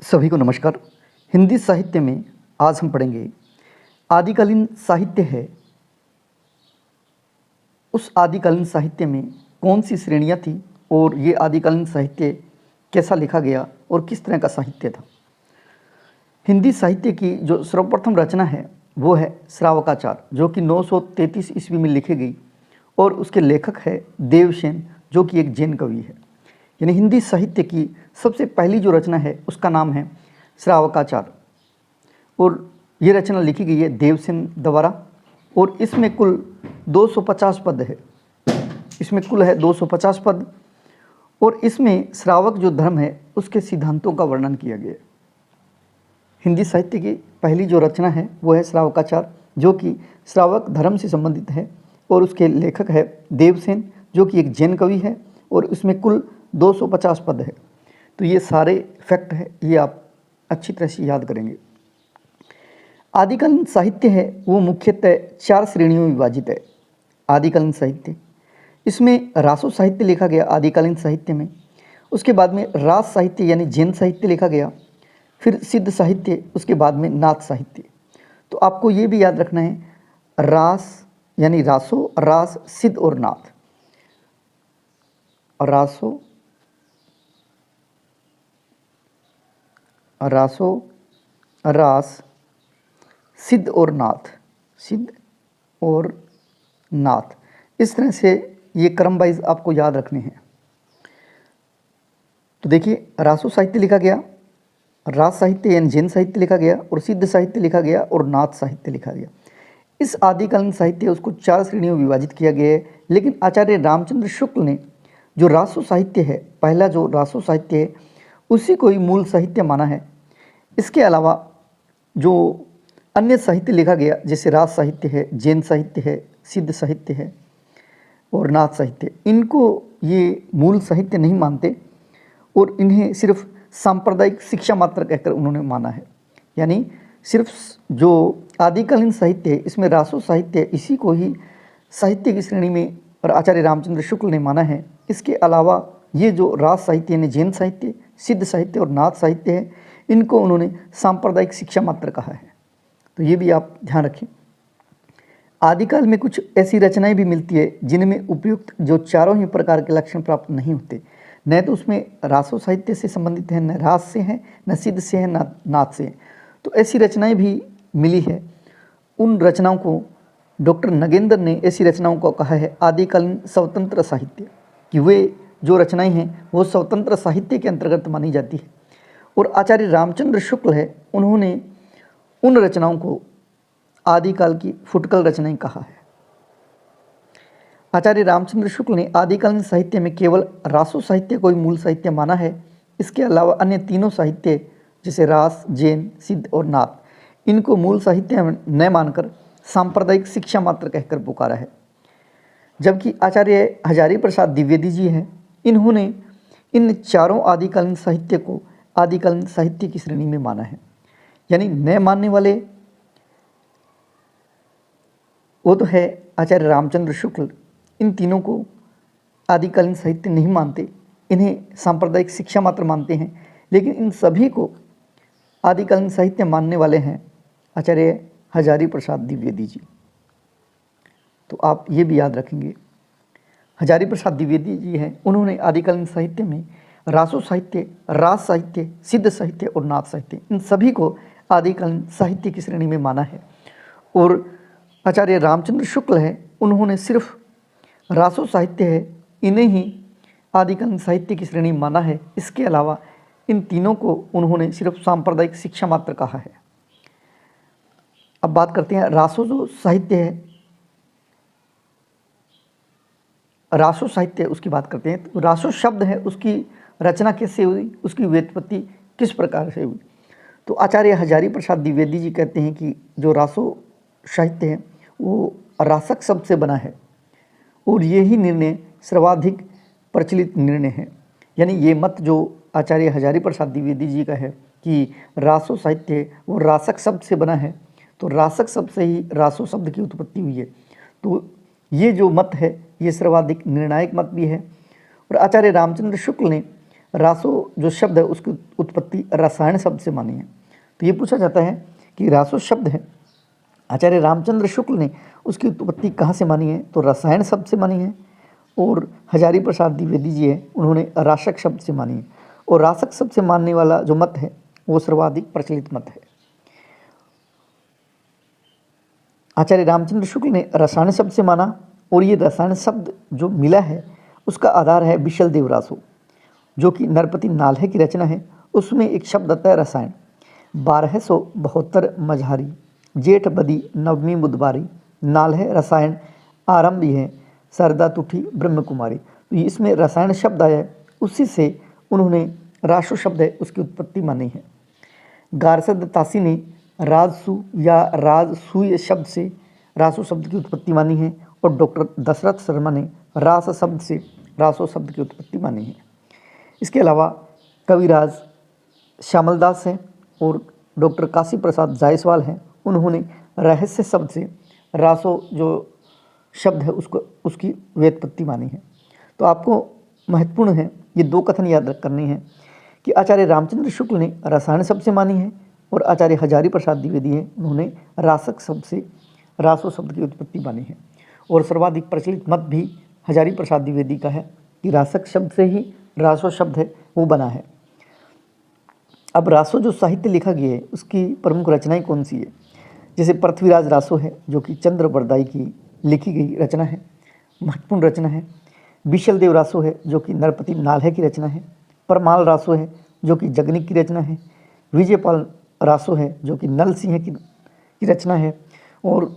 सभी को नमस्कार। हिंदी साहित्य में आज हम पढ़ेंगे आदिकालीन साहित्य है। उस आदिकालीन साहित्य में कौन सी श्रेणियाँ थी और ये आदिकालीन साहित्य कैसा लिखा गया और किस तरह का साहित्य था। हिंदी साहित्य की जो सर्वप्रथम रचना है वो है श्रावकाचार, जो कि 933 ईस्वी में लिखी गई और उसके लेखक है देवसेन, जो कि एक जैन कवि है। यानी हिंदी साहित्य की सबसे पहली जो रचना है उसका नाम है श्रावकाचार और ये रचना लिखी गई है देवसेन द्वारा और इसमें कुल 250 पद है। इसमें कुल है 250 पद और इसमें श्रावक जो धर्म है उसके सिद्धांतों का वर्णन किया गया है। हिंदी साहित्य की पहली जो रचना है वो है श्रावकाचार, जो कि श्रावक धर्म से संबंधित है और उसके लेखक है देवसेन, जो कि एक जैन कवि है और उसमें कुल 250 पद है। तो ये सारे फैक्ट है, ये आप अच्छी तरह से याद करेंगे। आदिकालीन साहित्य है वो मुख्यतः 4 श्रेणियों में विभाजित है। आदिकालीन साहित्य, इसमें रासो साहित्य लिखा गया आदिकालीन साहित्य में। उसके बाद में रास साहित्य यानी जैन साहित्य लिखा गया, फिर सिद्ध साहित्य, उसके बाद में नाथ साहित्य। तो आपको ये भी याद रखना है, रास यानी रासो, रास, सिद्ध और नाथ। रासो, रासो, रास, सिद्ध और नाथ, सिद्ध और नाथ। इस तरह से ये क्रम वाइज आपको याद रखने हैं। तो देखिए, रासो साहित्य लिखा गया, रास साहित्य यानी जैन साहित्य लिखा गया और सिद्ध साहित्य लिखा गया और नाथ साहित्य लिखा गया। इस आदिकालीन साहित्य उसको 4 श्रेणियों में विभाजित किया गया है। लेकिन आचार्य रामचंद्र शुक्ल ने जो रासो साहित्य है, पहला जो रासो साहित्य है, उसी को ही मूल साहित्य माना है। इसके अलावा जो अन्य साहित्य लिखा गया, जैसे रास साहित्य है, जैन साहित्य है, सिद्ध साहित्य है और नाथ साहित्य, इनको ये मूल साहित्य नहीं मानते और इन्हें सिर्फ सांप्रदायिक शिक्षा मात्र कहकर उन्होंने माना है। यानी सिर्फ जो आदिकालीन साहित्य है, इसमें रासो साहित्य, इसी को ही साहित्य की श्रेणी में और आचार्य रामचंद्र शुक्ल ने माना है। इसके अलावा ये जो रास साहित्य यानी जैन साहित्य, सिद्ध साहित्य और नाथ साहित्य है, इनको उन्होंने सांप्रदायिक शिक्षा मात्र कहा है। तो ये भी आप ध्यान रखें। आदिकाल में कुछ ऐसी रचनाएं भी मिलती है जिनमें उपयुक्त जो चारों ही प्रकार के लक्षण प्राप्त नहीं होते। न तो उसमें रासो साहित्य से संबंधित है, न रास से है, न सिद्ध से है, न नाथ से है। तो ऐसी रचनाएं भी मिली है। उन रचनाओं को डॉक्टर नगेंद्र ने ऐसी रचनाओं को कहा है आदिकालीन स्वतंत्र साहित्य, कि वे जो रचनाएं हैं वो स्वतंत्र साहित्य के अंतर्गत मानी जाती है। और आचार्य रामचंद्र शुक्ल है, उन्होंने उन रचनाओं को आदिकाल की फुटकल रचनाएं कहा है। आचार्य रामचंद्र शुक्ल ने आदिकालीन साहित्य में केवल रासो साहित्य को ही मूल साहित्य माना है। इसके अलावा अन्य तीनों साहित्य जैसे रास, जैन, सिद्ध और नाथ, इनको मूल साहित्य न मानकर सांप्रदायिक शिक्षा मात्र कहकर पुकारा है। जबकि आचार्य हजारी प्रसाद द्विवेदी जी हैं, इन्होंने इन चारों आदिकालीन साहित्य को आदिकालीन साहित्य की श्रेणी में माना है। यानी न मानने वाले वो तो है आचार्य रामचंद्र शुक्ल, इन तीनों को आदिकालीन साहित्य नहीं मानते, इन्हें सांप्रदायिक शिक्षा मात्र मानते हैं। लेकिन इन सभी को आदिकालीन साहित्य मानने वाले हैं आचार्य हजारी प्रसाद द्विवेदी जी। तो आप ये भी याद रखेंगे, हजारी प्रसाद द्विवेदी जी हैं, उन्होंने आदिकालीन साहित्य में रासो साहित्य, रास साहित्य, सिद्ध साहित्य और नाथ साहित्य, इन सभी को आदिकालीन साहित्य की श्रेणी में माना है। और आचार्य रामचंद्र शुक्ल है, उन्होंने सिर्फ रासो साहित्य है, इन्हें ही आदिकालीन साहित्य की श्रेणी में माना है। इसके अलावा इन तीनों को उन्होंने सिर्फ सांप्रदायिक शिक्षा मात्र कहा है। अब बात करते हैं रासो जो साहित्य है, रासो साहित्य उसकी बात करते हैं। तो रासो शब्द है, उसकी रचना कैसे हुई, उसकी व्युत्पत्ति किस प्रकार से हुई। तो आचार्य हजारी प्रसाद द्विवेदी जी कहते हैं कि जो रासो साहित्य है वो रासक शब्द से बना है और यही निर्णय सर्वाधिक प्रचलित निर्णय है। यानी ये मत जो आचार्य हजारी प्रसाद द्विवेदी जी का है कि रासो साहित्य वो रासक शब्द से बना है, तो रासक शब्द से ही रासो शब्द की उत्पत्ति हुई है। तो ये जो मत है ये सर्वाधिक निर्णायक मत भी है। और आचार्य रामचंद्र शुक्ल ने रासो जो शब्द है उसकी उत्पत्ति रसायन शब्द से मानी है। तो ये पूछा जाता है कि रासो शब्द है, आचार्य रामचंद्र शुक्ल ने उसकी उत्पत्ति कहाँ से मानी है, तो रसायन शब्द से मानी है। और हजारी प्रसाद द्विवेदी जी है, उन्होंने रासक शब्द से मानी है। और रासक शब्द से मानने वाला जो मत है वो सर्वाधिक प्रचलित मत है। आचार्य रामचंद्र शुक्ल ने रसायन शब्द से माना, और ये रसायन शब्द जो मिला है उसका आधार है विशल देव रासो, जो कि नरपति नाल्हे की रचना है। उसमें एक शब्द आता है रसायन। 1272 मझारी, जेठ बदी नवमी बुधवारी, नाल्हे रसायन आरंभ है, सरदा तुठी ब्रह्म कुमारी। तो इसमें रसायन शब्द आया है, उसी से उन्होंने रासो शब्द है उसकी उत्पत्ति मानी है। गारसद तासी ने राजसु या राजसूय शब्द से रासो शब्द की उत्पत्ति मानी है। और डॉक्टर दशरथ शर्मा ने रास शब्द से रासो शब्द की उत्पत्ति मानी है। इसके अलावा कविराज श्यामलदास हैं और डॉक्टर काशी प्रसाद जायसवाल हैं, उन्होंने रहस्य शब्द से रासो जो शब्द है उसकी व्युत्पत्ति मानी है। तो आपको महत्वपूर्ण है ये दो कथन याद करने हैं कि आचार्य रामचंद्र शुक्ल ने रसायन शब्द से मानी है और आचार्य हजारी प्रसाद द्विवेदी हैं, उन्होंने रासक शब्द से रासो शब्द की उत्पत्ति मानी है। और सर्वाधिक प्रचलित मत भी हजारी प्रसाद द्विवेदी का है कि रासक शब्द से ही रासो शब्द है वो बना है। अब रासो जो साहित्य लिखा गया है उसकी प्रमुख रचनाएं कौन सी है, जैसे पृथ्वीराज रासो है जो कि चंद्र बरदाई की लिखी गई रचना है, महत्वपूर्ण रचना है। विशल देव रासो है जो कि नरपति नाल्हे की रचना है। परमाल रासो है जो कि जगनिक की रचना है। विजयपाल रासो है जो कि नल सिंह की रचना है। और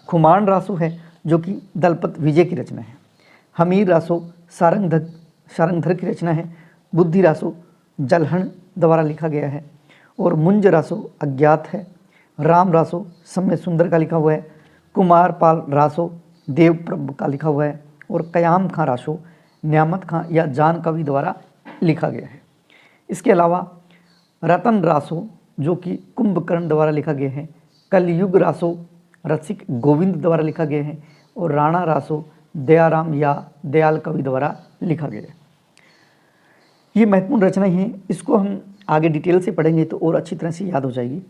खुमान रासो है जो कि दलपत विजय की रचना है। हमीर रासो सारंगधर की रचना है। बुद्धि रासो जलहन द्वारा लिखा गया है। और मुंज रासो अज्ञात है। राम रासो सम्य सुंदर का लिखा हुआ है। कुमार पाल रासो देवप्रभ का लिखा हुआ है। और कयाम खां रासो न्यामत खां या जान कवि द्वारा लिखा गया है। इसके अलावा रतन रासो जो कि कुंभकर्ण द्वारा लिखा गया है। कलयुग रासो रसिक गोविंद द्वारा लिखा गया है। और राणा रासो दयाराम या दयाल कवि द्वारा लिखा गया है। ये महत्वपूर्ण रचनाएं हैं, इसको हम आगे डिटेल से पढ़ेंगे तो और अच्छी तरह से याद हो जाएगी।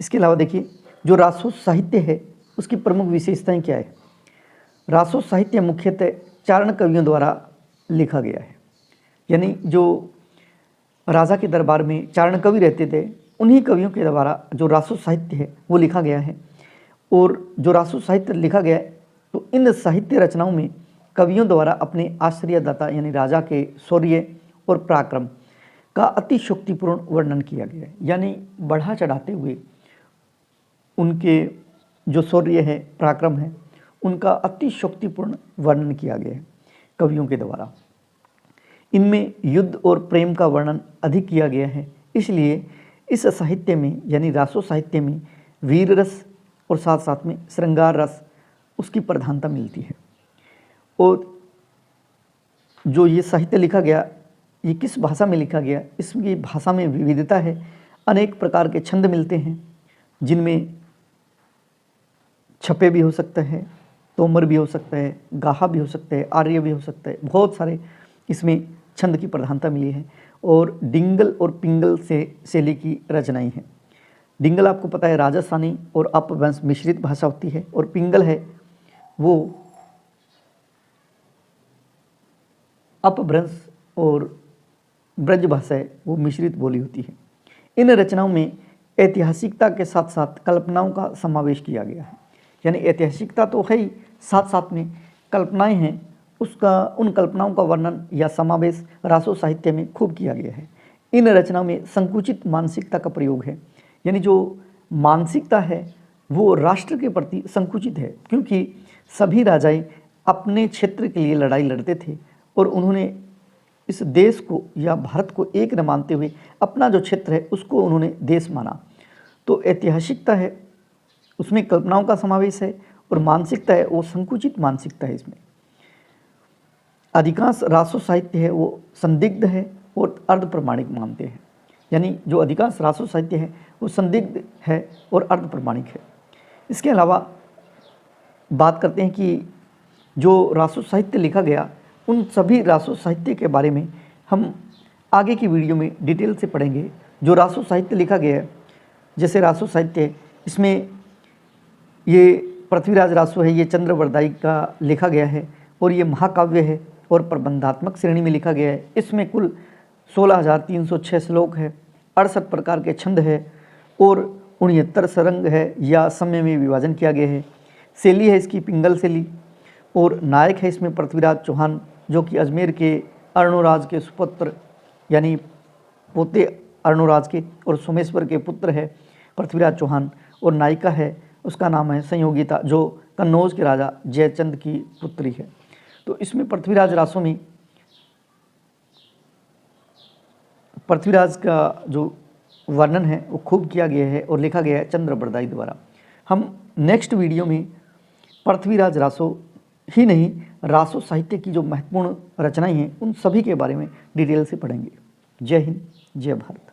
इसके अलावा देखिए जो रासो साहित्य है उसकी प्रमुख विशेषताएं क्या है। रासो साहित्य मुख्यतः चारण कवियों द्वारा लिखा गया है, यानी जो राजा के दरबार में चारण कवि रहते थे उन्हीं कवियों के द्वारा जो रासो साहित्य है वो लिखा गया है। और जो रासो साहित्य लिखा गया है तो इन साहित्य रचनाओं में कवियों द्वारा अपने आश्चर्यदाता यानी राजा के शौर्य और पराक्रम का अतिशोक्तिपूर्ण वर्णन किया गया है, यानी बढ़ा चढ़ाते हुए उनके जो शौर्य है पराक्रम है उनका अतिशोक्तिपूर्ण वर्णन किया गया है कवियों के द्वारा। इनमें युद्ध और प्रेम का वर्णन अधिक किया गया है, इसलिए इस साहित्य में यानी रासो साहित्य में वीर रस और साथ साथ में श्रृंगार रस उसकी प्रधानता मिलती है। और जो ये साहित्य लिखा गया ये किस भाषा में लिखा गया, इसकी भाषा में विविधता है। अनेक प्रकार के छंद मिलते हैं जिनमें छपे भी हो सकता है, तोमर भी हो सकता है, गाहा भी हो सकता है, आर्य भी हो सकता है, बहुत सारे इसमें छंद की प्रधानता मिली है। और डिंगल और पिंगल से शैली की रचनाएं हैं। डिंगल आपको पता है राजस्थानी और अपभ्रंश मिश्रित भाषा होती है, और पिंगल है वो अपभ्रंश और ब्रज भाषा है वो मिश्रित बोली होती है। इन रचनाओं में ऐतिहासिकता के साथ साथ कल्पनाओं का समावेश किया गया है, यानी ऐतिहासिकता तो है ही, साथ साथ में कल्पनाएं हैं, उन कल्पनाओं का वर्णन या समावेश रासो साहित्य में खूब किया गया है। इन रचनाओं में संकुचित मानसिकता का प्रयोग है, यानी जो मानसिकता है वो राष्ट्र के प्रति संकुचित है, क्योंकि सभी राजाएं अपने क्षेत्र के लिए लड़ाई लड़ते थे और उन्होंने इस देश को या भारत को एक न मानते हुए अपना जो क्षेत्र है उसको उन्होंने देश माना। तो ऐतिहासिकता है उसमें कल्पनाओं का समावेश है, और मानसिकता है वो संकुचित मानसिकता है। इसमें अधिकांश रासो साहित्य है वो संदिग्ध है और अर्ध प्रमाणिक मानते हैं, यानी जो अधिकांश रासो साहित्य है वो संदिग्ध है और अर्ध प्रमाणिक है। इसके अलावा बात करते हैं कि जो रासो साहित्य लिखा गया उन सभी रासो साहित्य के बारे में हम आगे की वीडियो में डिटेल से पढ़ेंगे। जो रासो साहित्य लिखा गया है, जैसे रासो साहित्य, इसमें ये पृथ्वीराज रासो है, ये चंद्रवरदाई का लिखा गया है और ये महाकाव्य है और प्रबंधात्मक श्रेणी में लिखा गया है। इसमें कुल 16,306 श्लोक है, 68 प्रकार के छंद है और 69 सरंग है या समय में विभाजन किया गया है। शैली है इसकी पिंगल शैली और नायक है इसमें पृथ्वीराज चौहान, जो कि अजमेर के अर्णोराज के सुपुत्र यानी पोते अर्णोराज के और सोमेश्वर के पुत्र है पृथ्वीराज चौहान। और नायिका है, उसका नाम है संयोगिता, जो कन्नौज के राजा जयचंद की पुत्री है। तो इसमें पृथ्वीराज रासों में पृथ्वीराज का जो वर्णन है वो खूब किया गया है और लिखा गया है चंद्रवरदाई द्वारा। हम नेक्स्ट वीडियो में पृथ्वीराज रासो ही नहीं, रासो साहित्य की जो महत्वपूर्ण रचनाएं हैं उन सभी के बारे में डिटेल से पढ़ेंगे। जय हिंद, जय भारत।